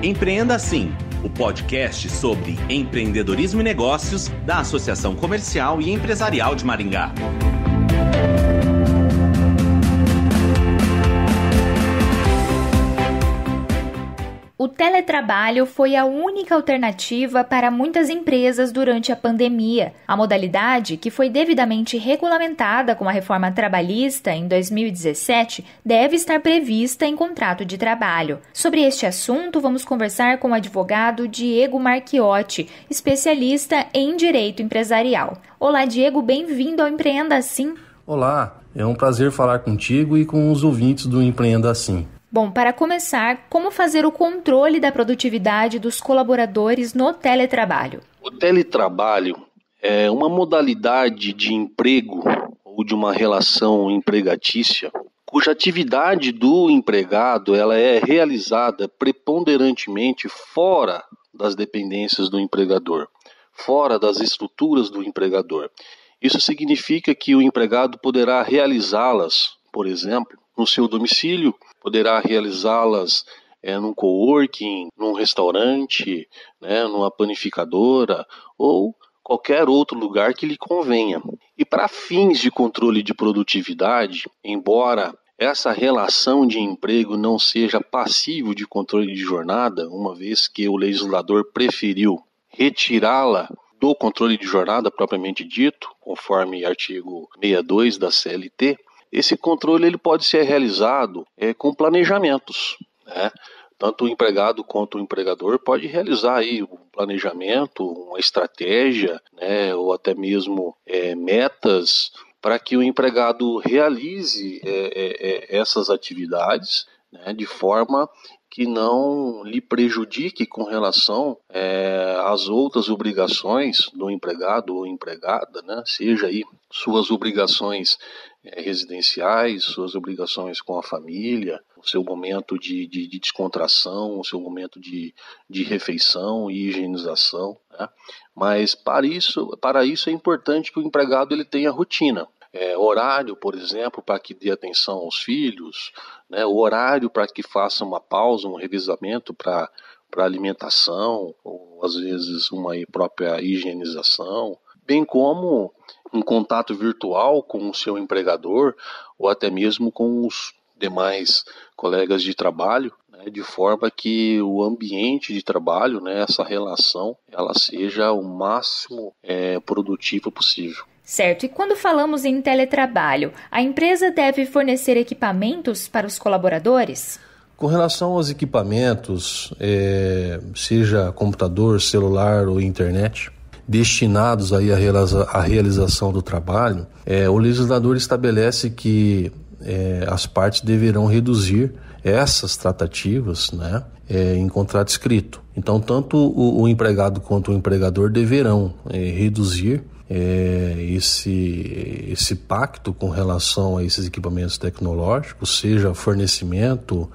Empreenda Assim, o podcast sobre empreendedorismo e negócios da Associação Comercial e Empresarial de Maringá. O teletrabalho foi a única alternativa para muitas empresas durante a pandemia. A modalidade, que foi devidamente regulamentada com a reforma trabalhista em 2017, deve estar prevista em contrato de trabalho. Sobre este assunto, vamos conversar com o advogado Diego Marchiotti, especialista em direito empresarial. Olá, Diego, bem-vindo ao Empreenda Assim. Olá, é um prazer falar contigo e com os ouvintes do Empreenda Assim. Bom, para começar, como fazer o controle da produtividade dos colaboradores no teletrabalho? O teletrabalho é uma modalidade de emprego ou de uma relação empregatícia cuja atividade do empregado ela é realizada preponderantemente fora das dependências do empregador, fora das estruturas do empregador. Isso significa que o empregado poderá realizá-las, por exemplo, no seu domicílio, poderá realizá-las num coworking, num restaurante, numa panificadora ou qualquer outro lugar que lhe convenha. E para fins de controle de produtividade, embora essa relação de emprego não seja passível de controle de jornada, uma vez que o legislador preferiu retirá-la do controle de jornada propriamente dito, conforme artigo 62 da CLT, esse controle ele pode ser realizado com planejamentos, né? Tanto o empregado quanto o empregador pode realizar aí um planejamento, uma estratégia, né? Ou até mesmo metas para que o empregado realize essas atividades, né? De forma que não lhe prejudique com relação às outras obrigações do empregado ou empregada, né? Seja aí suas obrigações residenciais, suas obrigações com a família, o seu momento de descontração, o seu momento de refeição e higienização, né? Mas para isso é importante que o empregado ele tenha rotina. Horário, por exemplo, para que dê atenção aos filhos, né? O horário para que faça uma pausa, um revezamento para alimentação, ou às vezes uma própria higienização, bem como um contato virtual com o seu empregador ou até mesmo com os demais colegas de trabalho, né? De forma que o ambiente de trabalho, né? Essa relação, ela seja o máximo produtiva possível. Certo, e quando falamos em teletrabalho, a empresa deve fornecer equipamentos para os colaboradores? Com relação aos equipamentos, seja computador, celular ou internet, destinados aí à realização do trabalho, o legislador estabelece que as partes deverão reduzir essas tratativas, né, em contrato escrito. Então, tanto o empregado quanto o empregador deverão reduzir esse pacto com relação a esses equipamentos tecnológicos, seja fornecimento,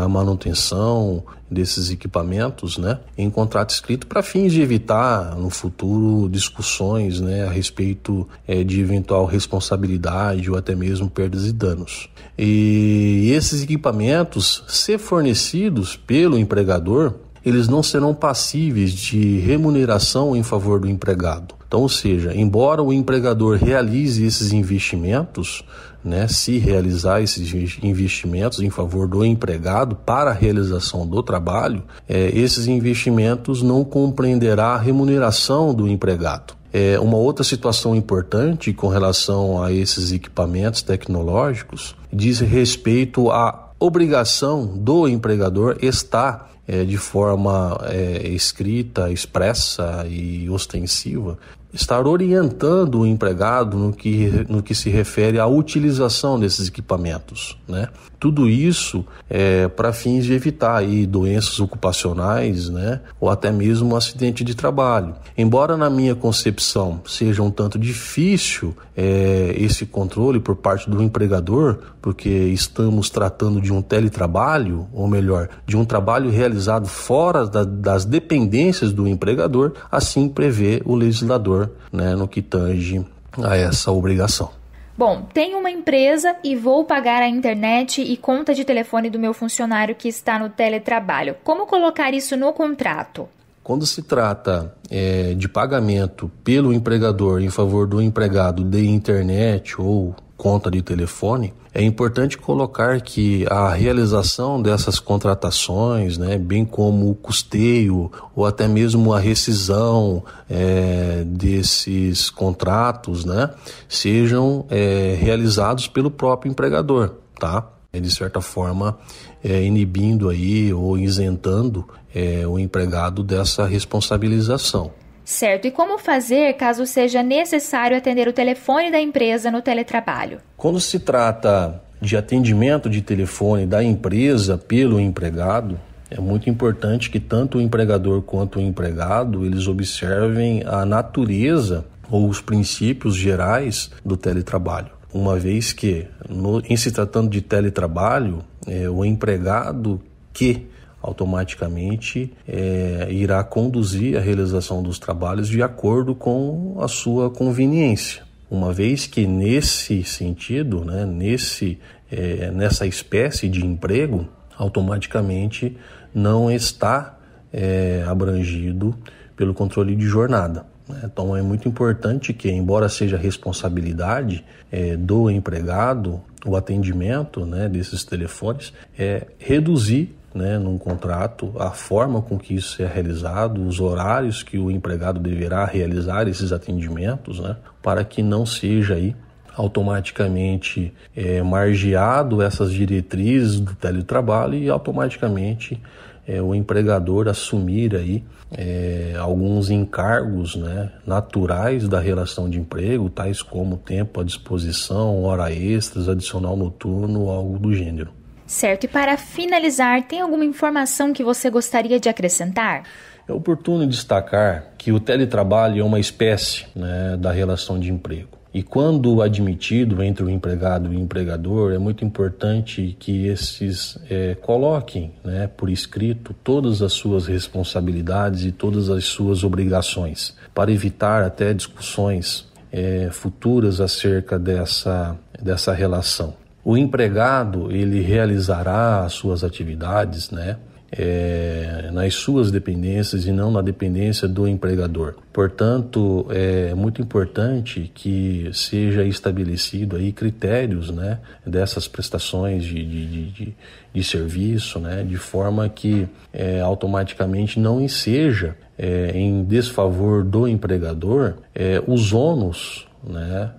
a manutenção desses equipamentos, né, em contrato escrito, para fins de evitar no futuro discussões, né, a respeito de eventual responsabilidade ou até mesmo perdas e danos. E esses equipamentos, se fornecidos pelo empregador, eles não serão passíveis de remuneração em favor do empregado. Então, ou seja, embora o empregador realize esses investimentos, né, se realizar esses investimentos em favor do empregado para a realização do trabalho, esses investimentos não compreenderá a remuneração do empregado. Uma outra situação importante com relação a esses equipamentos tecnológicos diz respeito à obrigação do empregador estar de forma escrita, expressa e ostensiva, estar orientando o empregado no que se refere à utilização desses equipamentos, né? Tudo isso para fins de evitar aí doenças ocupacionais, né? Ou até mesmo um acidente de trabalho. Embora na minha concepção seja um tanto difícil esse controle por parte do empregador, porque estamos tratando de um teletrabalho, ou melhor, de um trabalho realizado fora das dependências do empregador, assim prevê o legislador, né, no que tange a essa obrigação. Bom, tenho uma empresa e vou pagar a internet e conta de telefone do meu funcionário que está no teletrabalho. Como colocar isso no contrato? Quando se trata de pagamento pelo empregador em favor do empregado de internet ou conta de telefone, é importante colocar que a realização dessas contratações, né, bem como o custeio ou até mesmo a rescisão desses contratos, né, sejam realizados pelo próprio empregador, tá? De certa forma, inibindo aí ou isentando o empregado dessa responsabilização. Certo. E como fazer caso seja necessário atender o telefone da empresa no teletrabalho? Quando se trata de atendimento de telefone da empresa pelo empregado, é muito importante que tanto o empregador quanto o empregado eles observem a natureza ou os princípios gerais do teletrabalho. Uma vez que, em se tratando de teletrabalho, o empregado que automaticamente irá conduzir a realização dos trabalhos de acordo com a sua conveniência. Uma vez que nesse sentido, né, nessa espécie de emprego, automaticamente não está abrangido pelo controle de jornada. Então é muito importante que, embora seja responsabilidade do empregado, o atendimento, né, desses telefones, reduzir, né, num contrato a forma com que isso é realizado, os horários que o empregado deverá realizar esses atendimentos, né, para que não seja aí automaticamente margeado essas diretrizes do teletrabalho e automaticamente o empregador assumir aí alguns encargos, né, naturais da relação de emprego, tais como tempo à disposição, hora extras, adicional noturno, algo do gênero. Certo. E para finalizar, tem alguma informação que você gostaria de acrescentar? É oportuno destacar que o teletrabalho é uma espécie, né, da relação de emprego. E quando admitido entre o empregado e o empregador, é muito importante que esses coloquem, né, por escrito todas as suas responsabilidades e todas as suas obrigações, para evitar até discussões futuras acerca dessa relação. O empregado, ele realizará as suas atividades, né, nas suas dependências e não na dependência do empregador. Portanto, é muito importante que seja estabelecido aí critérios, né, dessas prestações de serviço, né, de forma que automaticamente não enseja em desfavor do empregador os ônus, né,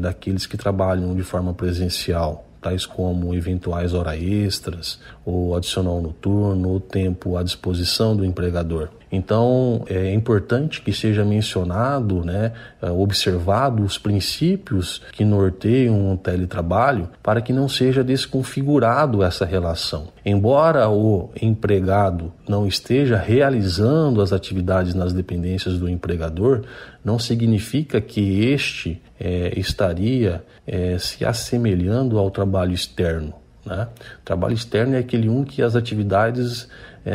daqueles que trabalham de forma presencial, tais como eventuais horas extras, ou adicional noturno, ou tempo à disposição do empregador. Então, é importante que seja mencionado, né, observado os princípios que norteiam o teletrabalho para que não seja desconfigurado essa relação. Embora o empregado não esteja realizando as atividades nas dependências do empregador, não significa que este estaria se assemelhando ao trabalho externo, né? O trabalho externo é aquele que as atividades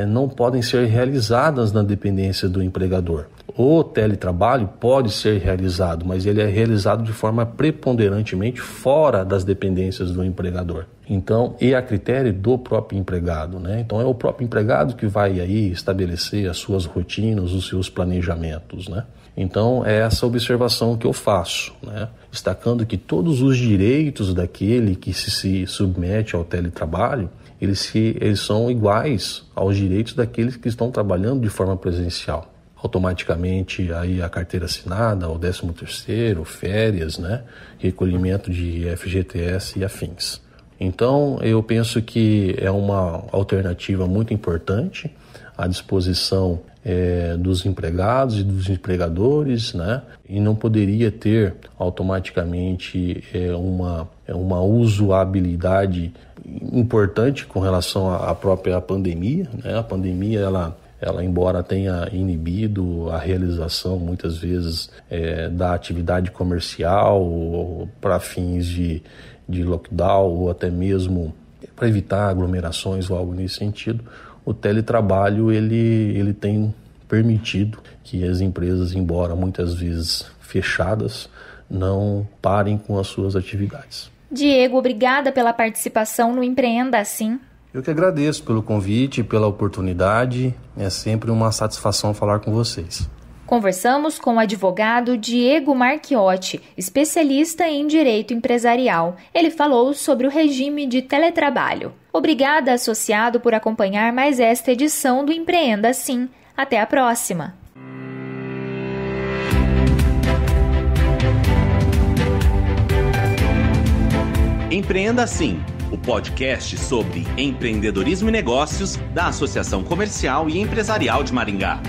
não podem ser realizadas na dependência do empregador. O teletrabalho pode ser realizado, mas ele é realizado de forma preponderantemente fora das dependências do empregador. Então, e a critério do próprio empregado, né? Então é o próprio empregado que vai aí estabelecer as suas rotinas, os seus planejamentos, né? Então é essa observação que eu faço, né? Destacando que todos os direitos daquele que se submete ao teletrabalho, eles são iguais aos direitos daqueles que estão trabalhando de forma presencial. Automaticamente aí a carteira assinada, o 13º, férias, né? Recolhimento de FGTS e afins. Então eu penso que é uma alternativa muito importante à disposição dos empregados e dos empregadores, né? E não poderia ter automaticamente uma usabilidade importante com relação à própria pandemia, né? A pandemia, ela embora tenha inibido a realização muitas vezes da atividade comercial para fins de lockdown ou até mesmo para evitar aglomerações ou algo nesse sentido, o teletrabalho ele tem permitido que as empresas, embora muitas vezes fechadas, não parem com as suas atividades. Diego, obrigada pela participação no Empreenda Assim. Eu que agradeço pelo convite, pela oportunidade. É sempre uma satisfação falar com vocês. Conversamos com o advogado Diego Marchiotti, especialista em direito empresarial. Ele falou sobre o regime de teletrabalho. Obrigada, associado, por acompanhar mais esta edição do Empreenda Assim. Até a próxima! Empreenda Assim, o podcast sobre empreendedorismo e negócios da Associação Comercial e Empresarial de Maringá.